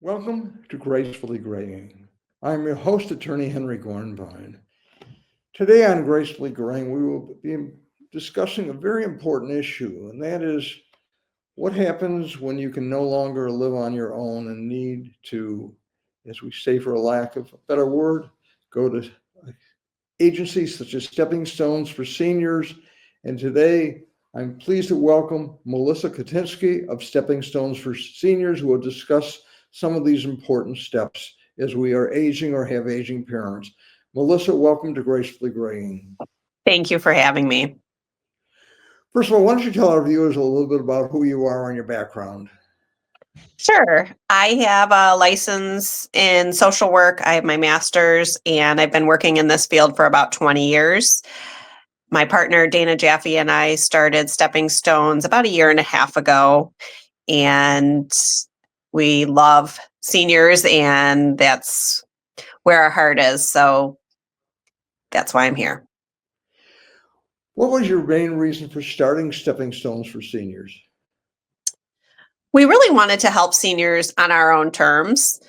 Welcome to Gracefully Graying. I'm your host, Attorney Henry Gornbein. Today on Gracefully Graying, we will be discussing a very important issue, and that is what happens when you can no longer live on your own and need to, as we say for a lack of a better word, go to agencies such as Stepping Stones for Seniors. And today, I'm pleased to welcome Melissa Kutinsky of Stepping Stones for Seniors, who will discuss some of these important steps as we are aging or have aging parents. Melissa, welcome to Gracefully Graying. Thank you for having me. First of all, why don't you tell our viewers a little bit about who you are and your background? Sure. I have a license in social work. I have my master's, and I've been working in this field for about 20 years. My partner, Dana Jaffe, and I started Stepping Stones about a year and a half ago, and we love seniors, and that's where our heart is. So that's why I'm here. What was your main reason for starting Stepping Stones for Seniors? We really wanted to help seniors on our own terms.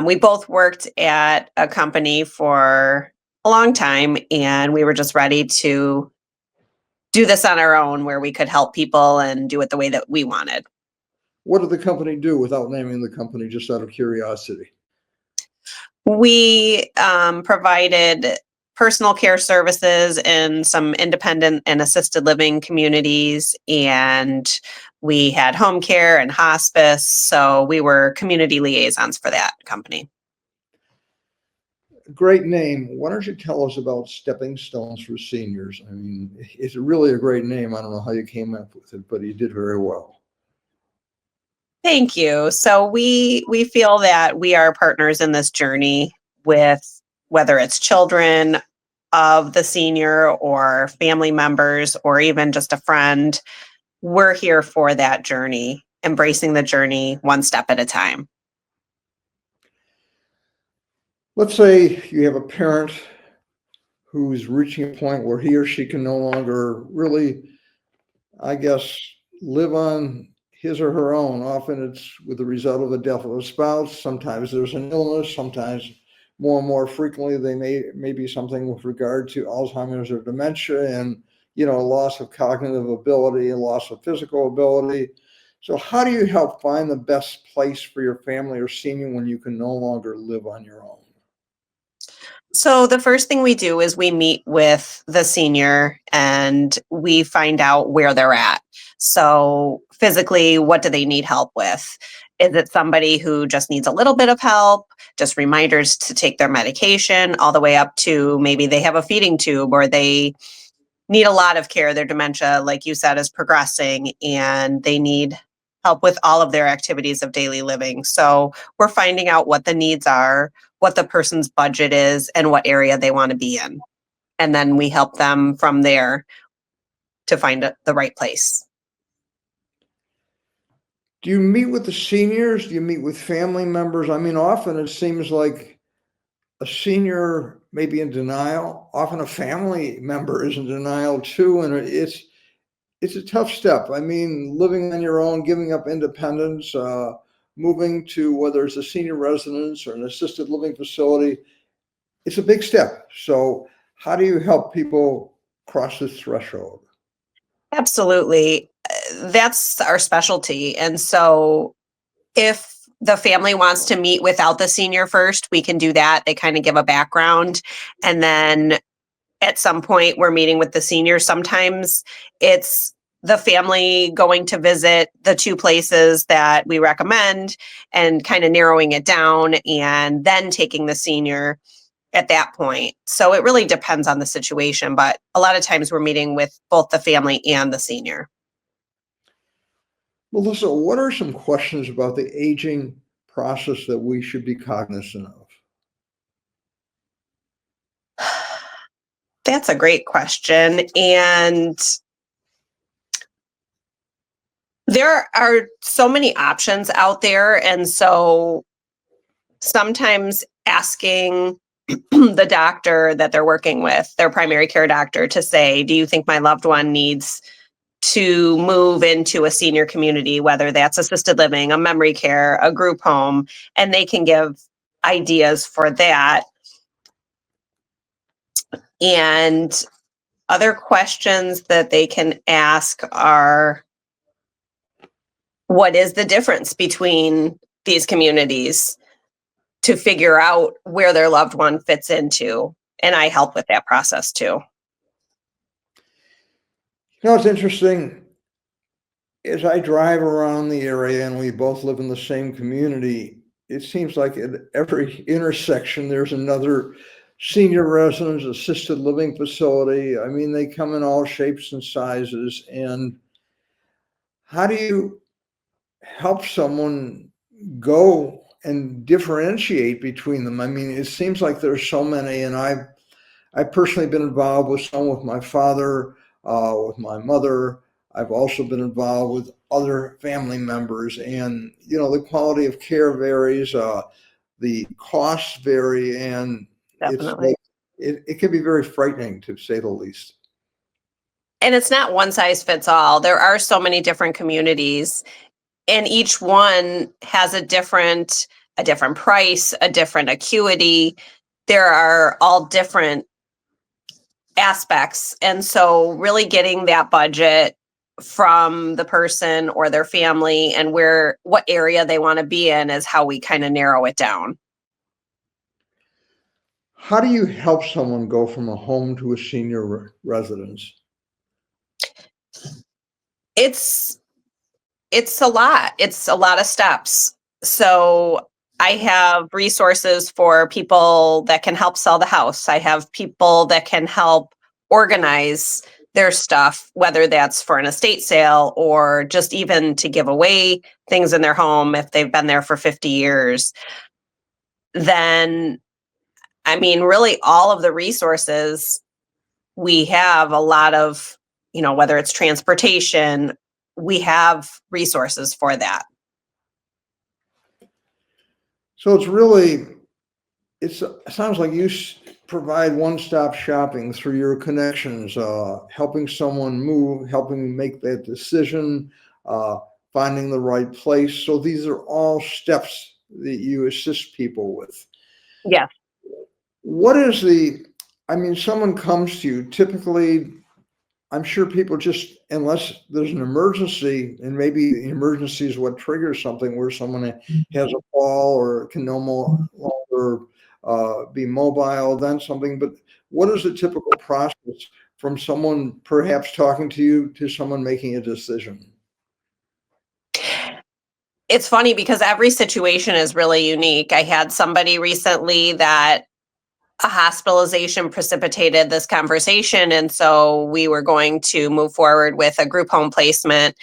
We both worked at a company for a long time, and we were just ready to do this on our own where we could help people and do it the way that we wanted. What did the company do, without naming the company, just out of curiosity? We provided personal care services in some independent and assisted living communities, and we had home care and hospice. So we were community liaisons for that company. Great name. Why don't you tell us about Stepping Stones for Seniors? I mean, it's really a great name. I don't know how you came up with it, but you did very well. Thank you. So we feel that we are partners in this journey with whether it's children of the senior or family members or even just a friend. We're here for that journey, embracing the journey one step at a time. Let's say you have a parent who's reaching a point where he or she can no longer really, I guess, live on his or her own. Often it's with the result of the death of a spouse. Sometimes there's an illness. Sometimes more and more frequently, they may be something with regard to Alzheimer's or dementia and, loss of cognitive ability, a loss of physical ability. So how do you help find the best place for your family or senior when you can no longer live on your own? So the first thing we do is we meet with the senior and we find out where they're at. So physically, what do they need help with? Is it somebody who just needs a little bit of help, just reminders to take their medication, all the way up to maybe they have a feeding tube or they need a lot of care. Their dementia, like you said, is progressing and they need help with all of their activities of daily living. So we're finding out what the needs are, what the person's budget is, and what area they want to be in. And then we help them from there to find the right place. Do you meet with the seniors? Do you meet with family members? I mean, often it seems like a senior may be in denial. Often a family member is in denial too, and it's a tough step. I mean, living on your own, giving up independence, moving to whether it's a senior residence or an assisted living facility, it's a big step. So how do you help people cross this threshold? Absolutely. That's our specialty. And so if the family wants to meet without the senior first, we can do that. They kind of give a background. And then at some point, we're meeting with the senior. Sometimes it's the family going to visit the two places that we recommend and kind of narrowing it down and then taking the senior at that point. So it really depends on the situation, but a lot of times we're meeting with both the family and the senior. Melissa, what are some questions about the aging process that we should be cognizant of? That's a great question. And there are so many options out there. And so sometimes asking the doctor that they're working with, their primary care doctor, to say, do you think my loved one needs to move into a senior community, whether that's assisted living, a memory care, a group home, and they can give ideas for that. And other questions that they can ask are, what is the difference between these communities, to figure out where their loved one fits into? And I help with that process too. It's interesting. As I drive around the area and we both live in the same community, it seems like at every intersection there's another senior residence, assisted living facility. I mean, they come in all shapes and sizes. And how do you help someone go and differentiate between them? I mean, it seems like there's so many, and I've personally been involved with some with my father, with my mother. I've also been involved with other family members, and the quality of care varies, the costs vary, and Definitely. it can be very frightening, to say the least. And it's not one size fits all. There are so many different communities, and each one has a different price, a different acuity. There are all different aspects. And so really getting that budget from the person or their family and what area they want to be in is how we kind of narrow it down. How do you help someone go from a home to a senior residence? It's a lot. It's a lot of steps. So I have resources for people that can help sell the house. I have people that can help organize their stuff, whether that's for an estate sale or just even to give away things in their home if they've been there for 50 years. Then, I mean, really all of the resources, we have a lot of, whether it's transportation, we have resources for that. So it sounds like you provide one-stop shopping through your connections, helping someone move, helping make that decision, finding the right place. So these are all steps that you assist people with. Yeah. What is someone comes to you, typically, I'm sure people just, unless there's an emergency, and maybe the emergency is what triggers something where someone has a fall or can no longer be mobile, then something. But what is the typical process from someone perhaps talking to you to someone making a decision? It's funny because every situation is really unique. I had somebody recently that a hospitalization precipitated this conversation. And so we were going to move forward with a group home placement.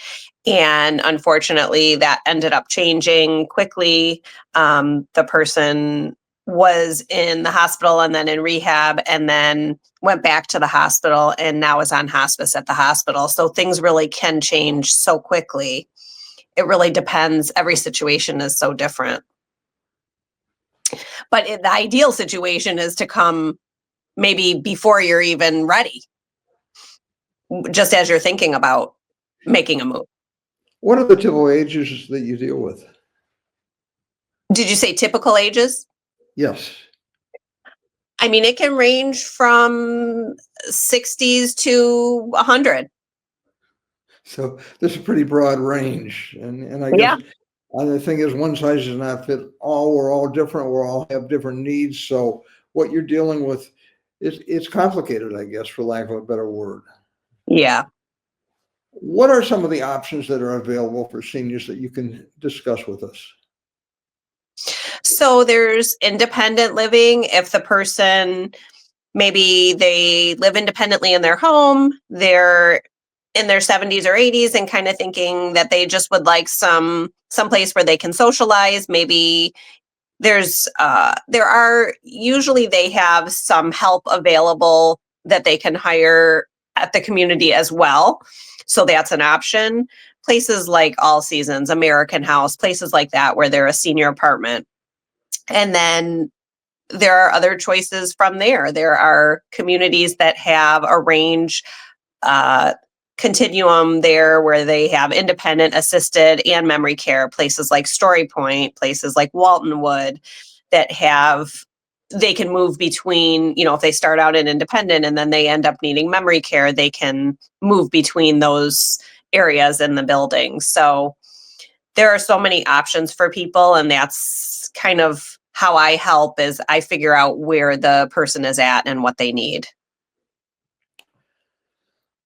And unfortunately, that ended up changing quickly. The person was in the hospital and then in rehab and then went back to the hospital and now is on hospice at the hospital. So things really can change so quickly. It really depends. Every situation is so different. But the ideal situation is to come maybe before you're even ready, just as you're thinking about making a move. What are the typical ages that you deal with? Did you say typical ages? Yes. I mean, it can range from 60s to 100. So there's a pretty broad range. And I guess the thing is, one size does not fit all. We're all different. We all have different needs. So what you're dealing with it's complicated, I guess, for lack of a better word. Yeah. What are some of the options that are available for seniors that you can discuss with us? So there's independent living. If the person, maybe they live independently in their home, they're in their 70s or 80s and kind of thinking that they just would like some place where they can socialize. Maybe there are usually they have some help available that they can hire at the community as well. So that's an option. Places like All Seasons, American House, places like that where they're a senior apartment. And then there are other choices from there. There are communities that have a range, continuum there where they have independent, assisted, and memory care, places like Story Point, places like Waltonwood that they can move between, if they start out in independent and then they end up needing memory care, they can move between those areas in the building. So there are so many options for people, and that's kind of how I help, is I figure out where the person is at and what they need.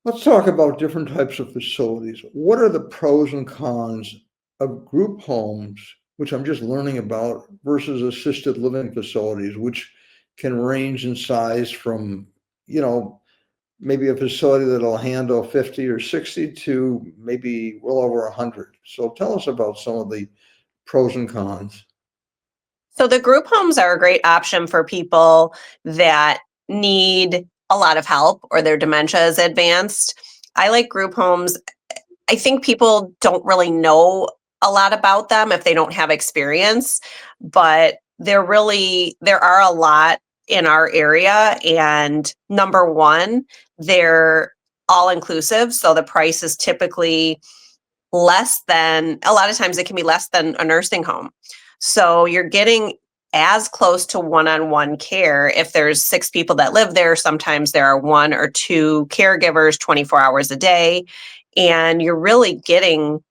Let's talk about different types of facilities. What are the pros and cons of group homes, which I'm just learning about, versus assisted living facilities, which can range in size from, maybe a facility that'll handle 50 or 60 to maybe well over 100. So tell us about some of the pros and cons. So the group homes are a great option for people that need a lot of help or their dementia is advanced. I like group homes. I think people don't really know a lot about them if they don't have experience, but there are a lot in our area. And number one, they're all inclusive. So the price is typically a lot of times it can be less than a nursing home. So you're getting as close to one-on-one care. If there's 6 people that live there, sometimes there are 1 or 2 caregivers 24 hours a day, and you're really getting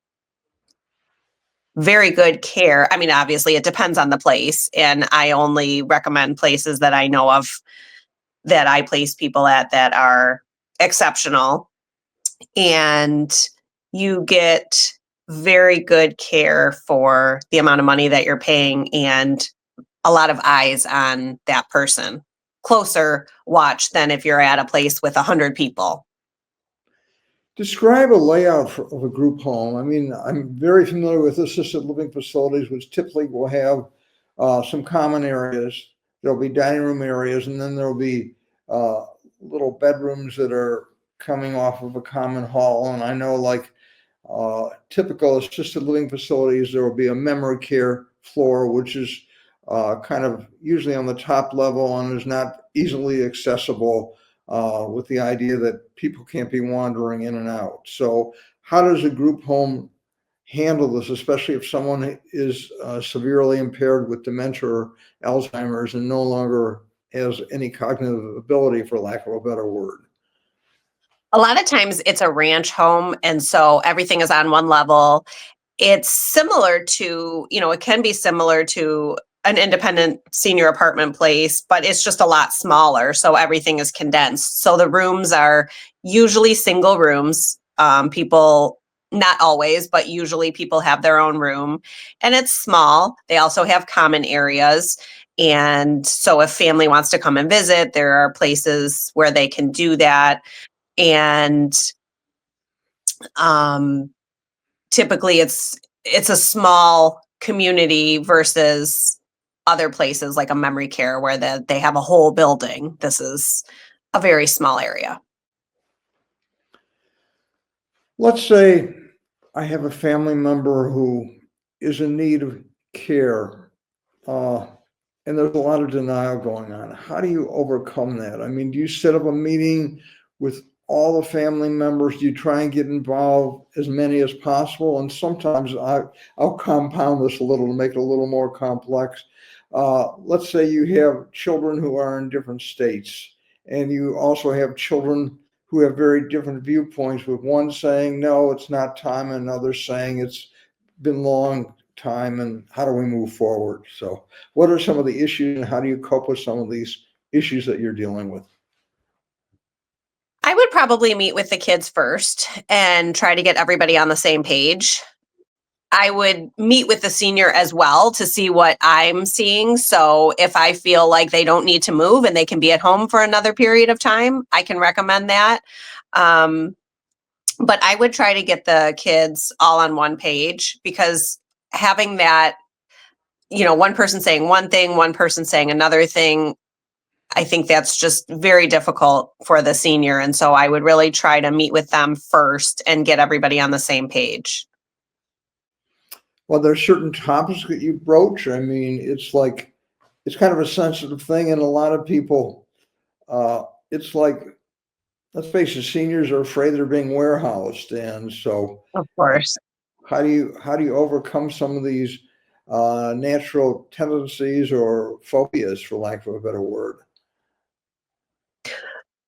very good care. I mean, obviously it depends on the place, and I only recommend places that I know of that I place people at that are exceptional. And you get very good care for the amount of money that you're paying and a lot of eyes on that person. Closer watch than if you're at a place with 100 people. Describe a layout of a group home. I mean, I'm very familiar with assisted living facilities, which typically will have some common areas. There'll be dining room areas, and then there'll be little bedrooms that are coming off of a common hall. And I know, like typical assisted living facilities, there will be a memory care floor, which is kind of usually on the top level and is not easily accessible, with the idea that people can't be wandering in and out. So how does a group home handle this, especially if someone is severely impaired with dementia or Alzheimer's and no longer has any cognitive ability, for lack of a better word? A lot of times it's a ranch home, and so everything is on one level. It's similar to, it can be similar to an independent senior apartment place, but it's just a lot smaller. So everything is condensed. So the rooms are usually single rooms. People, not always, but usually people have their own room, and it's small. They also have common areas. And so if family wants to come and visit, there are places where they can do that. And typically it's a small community versus other places like a memory care where they have a whole building. This is a very small area. Let's say I have a family member who is in need of care, uh, and there's a lot of denial going on. How do you overcome that? I mean, do you set up a meeting with all the family members? Do you try and get involved as many as possible? And sometimes I'll compound this a little to make it a little more complex. Let's say you have children who are in different states, and you also have children who have very different viewpoints, with one saying, no, it's not time, and another saying it's been long time, and how do we move forward? So what are some of the issues, and how do you cope with some of these issues that you're dealing with? I would probably meet with the kids first and try to get everybody on the same page. I would meet with the senior as well to see what I'm seeing. So if I feel like they don't need to move and they can be at home for another period of time, I can recommend that. But I would try to get the kids all on one page, because having that, one person saying one thing, one person saying another thing, I think that's just very difficult for the senior. And so I would really try to meet with them first and get everybody on the same page. Well, there's certain topics that you broach. I mean, it's kind of a sensitive thing, and a lot of people, it's like let's face it, seniors are afraid they're being warehoused. And so Of course. how do you overcome some of these natural tendencies or phobias, for lack of a better word?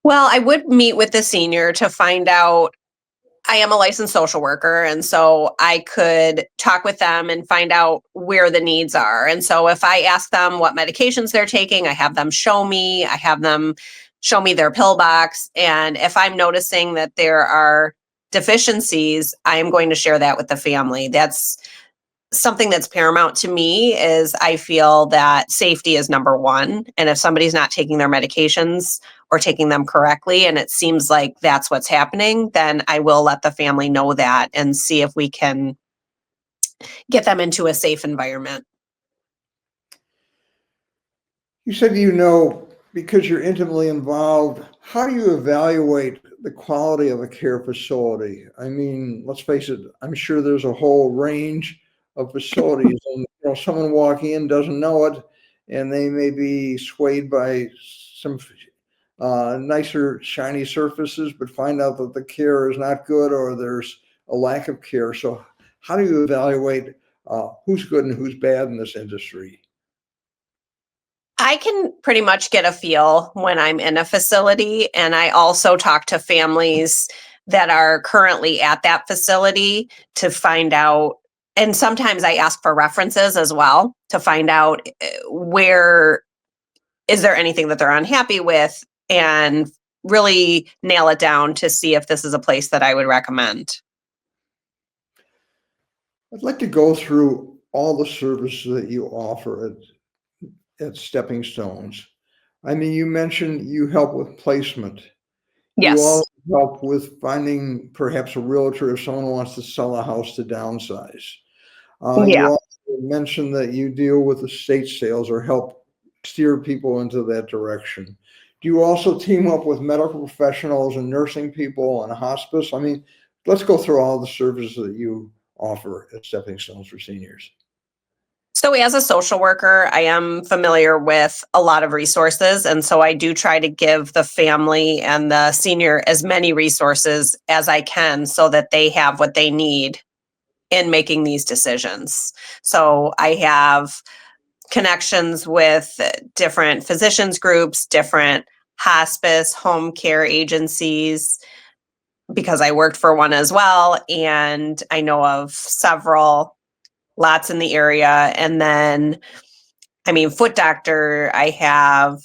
Well, I would meet with the senior to find out. I am a licensed social worker, and so I could talk with them and find out where the needs are. And so if I ask them what medications they're taking, I have them show me, their pill box. And if I'm noticing that there are deficiencies, I am going to share that with the family. That's something that's paramount to me. Is I feel that safety is number one. And if somebody's not taking their medications or taking them correctly, and it seems like that's what's happening, then I will let the family know that and see if we can get them into a safe environment. You said, because you're intimately involved, how do you evaluate the quality of a care facility? I mean, let's face it, I'm sure there's a whole range of facilities, and someone walking in doesn't know it, and they may be swayed by some nicer, shiny surfaces, but find out that the care is not good or there's a lack of care. So, how do you evaluate who's good and who's bad in this industry? I can pretty much get a feel when I'm in a facility, and I also talk to families that are currently at that facility to find out. And sometimes I ask for references as well to find out where is there anything that they're unhappy with, and really nail it down to see if this is a place that I would recommend. I'd like to go through all the services that you offer at Stepping Stones. I mean, you mentioned you help with placement. You Yes. also help with finding perhaps a realtor if someone wants to sell a house to downsize. You Yeah. also mentioned that you deal with estate sales or help steer people into that direction. Do you also team up with medical professionals and nursing people and hospice? I mean, let's go through all the services that you offer at Stepping Stones for seniors. So, as a social worker, I am familiar with a lot of resources. And so I do try to give the family and the senior as many resources as I can so that they have what they need in making these decisions. So, I have connections with different physicians groups, different hospice, home care agencies, because I worked for one as well. And I know of several, lots in the area. And then, I mean, foot doctor, I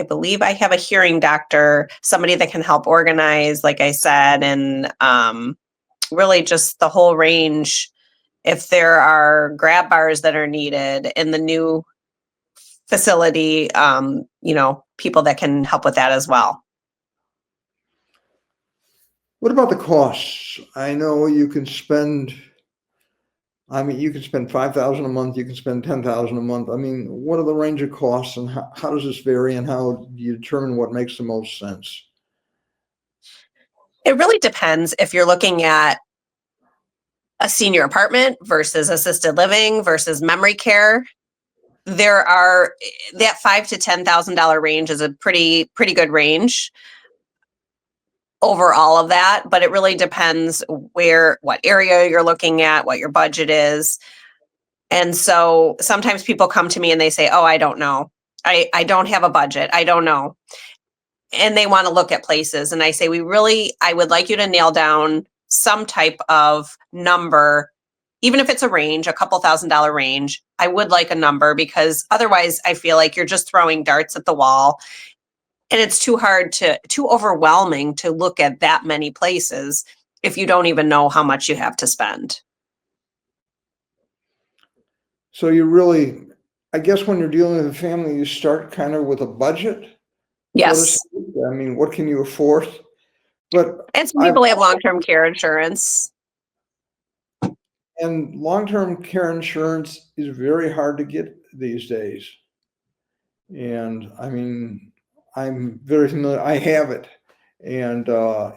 believe I have a hearing doctor, somebody that can help organize, like I said, and really just the whole range. If there are grab bars that are needed in the new facility, people that can help with that as well. What about the costs? I know you can spend 5,000 a month, you can spend 10,000 a month. I mean, what are the range of costs, and how does this vary, and how do you determine what makes the most sense? It really depends if you're looking at a senior apartment versus assisted living versus memory care. There are that $5,000 to $10,000 range is a pretty good range over all of that, but it really depends what area you're looking at, what your budget is. And so sometimes people come to me and they say, "Oh, I don't know. I don't have a budget. I don't know." And they want to look at places. And I say, I would like you to nail down some type of number, even if it's a range, a couple $1,000 range. I would like a number, because otherwise I feel like you're just throwing darts at the wall, and it's too overwhelming to look at that many places if you don't even know how much you have to spend. So you really, I guess when you're dealing with a family, you start kind of with a budget, so to Yes. speak. I mean, what can you afford? But And some I've people have long-term care insurance. and long-term care insurance is very hard to get these days. And I mean, I'm very familiar. I have it, and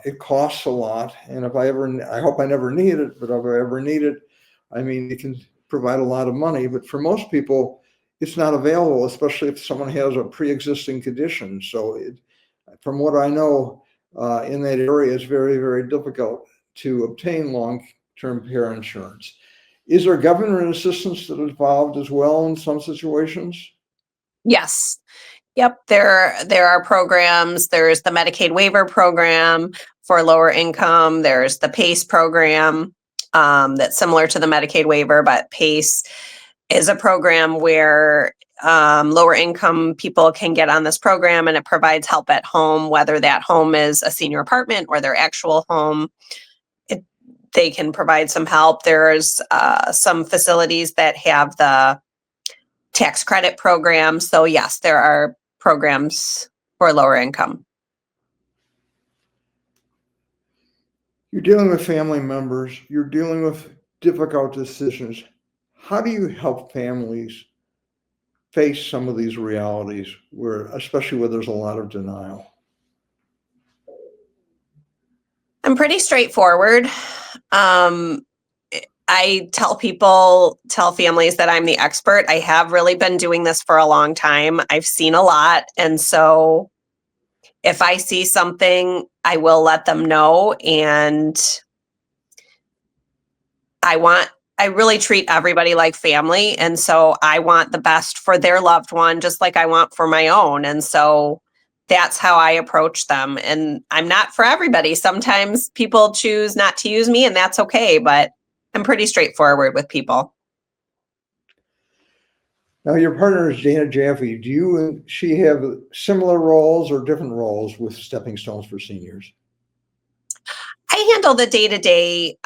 it costs a lot. And I hope I never need it, but if I ever need it, I mean, it can provide a lot of money. But for most people, it's not available, especially if someone has a pre-existing condition. So, from what I know, in that area, it's very, very difficult to obtain long-term care insurance. Is there government assistance that is involved as well in some situations? Yes. Yep, there are programs. There's the Medicaid waiver program for lower income. There's the PACE program that's similar to the Medicaid waiver, but PACE is a program where lower income people can get on this program, and it provides help at home, whether that home is a senior apartment or their actual home. They can provide some help. There's some facilities that have the tax credit program. So yes, there are programs for lower income. You're dealing with family members, you're dealing with difficult decisions. How do you help families face some of these realities especially where there's a lot of denial? I'm pretty straightforward. I tell families that I'm the expert. I have really been doing this for a long time. I've seen a lot. And so if I see something, I will let them know. And I really treat everybody like family. And so I want the best for their loved one, just like I want for my own. And so that's how I approach them. And I'm not for everybody. Sometimes people choose not to use me, and that's okay. But I'm pretty straightforward with people. Now, your partner is Dana Jaffe. Do you and she have similar roles or different roles with Stepping Stones for Seniors? I handle the day-to-day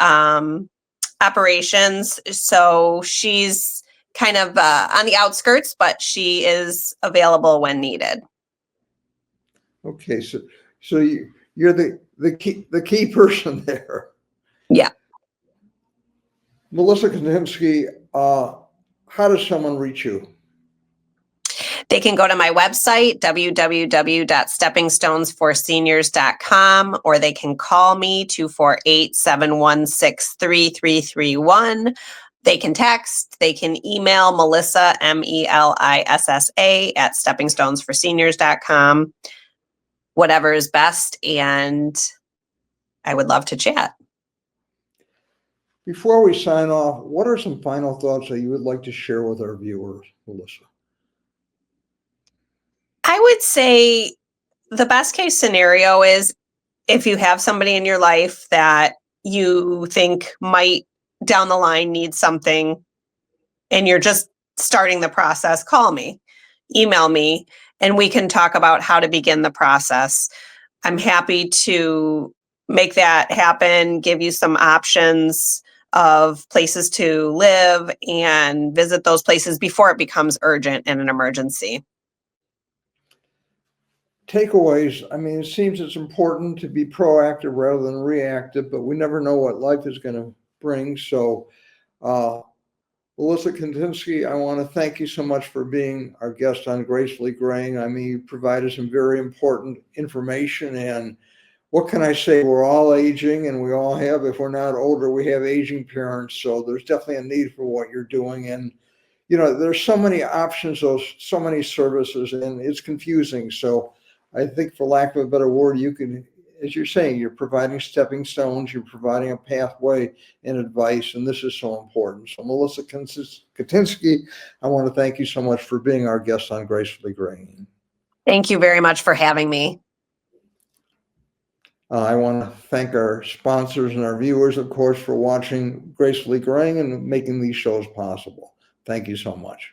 operations. So she's kind of on the outskirts, but she is available when needed. Okay, so you're the key person there. Yeah. Melissa Kutinsky, how does someone reach you? They can go to my website, www.steppingstonesforseniors.com, or they can call me 248-716-3331. They can text, they can email Melissa, MELISSA, at steppingstonesforseniors.com, whatever is best. And I would love to chat. Before we sign off, what are some final thoughts that you would like to share with our viewers, Melissa? I would say the best case scenario is if you have somebody in your life that you think might down the line need something and you're just starting the process, call me, email me, and we can talk about how to begin the process. I'm happy to make that happen, give you some options of places to live and visit those places before it becomes urgent and an emergency. Takeaways. I mean, it seems it's important to be proactive rather than reactive, but we never know what life is going to bring. So, Melissa Kutinsky, I want to thank you so much for being our guest on Gracefully Graying. I mean, you provided some very important information, and what can I say? We're all aging, and we all have, if we're not older, we have aging parents. So there's definitely a need for what you're doing. And, you know, there's so many options, so many services, and it's confusing. So I think, for lack of a better word, you can, as you're saying, you're providing stepping stones, you're providing a pathway and advice, and this is so important. So Melissa Kutinsky, I want to thank you so much for being our guest on Gracefully Graying. Thank you very much for having me. I want to thank our sponsors and our viewers, of course, for watching Gracefully Graying and making these shows possible. Thank you so much.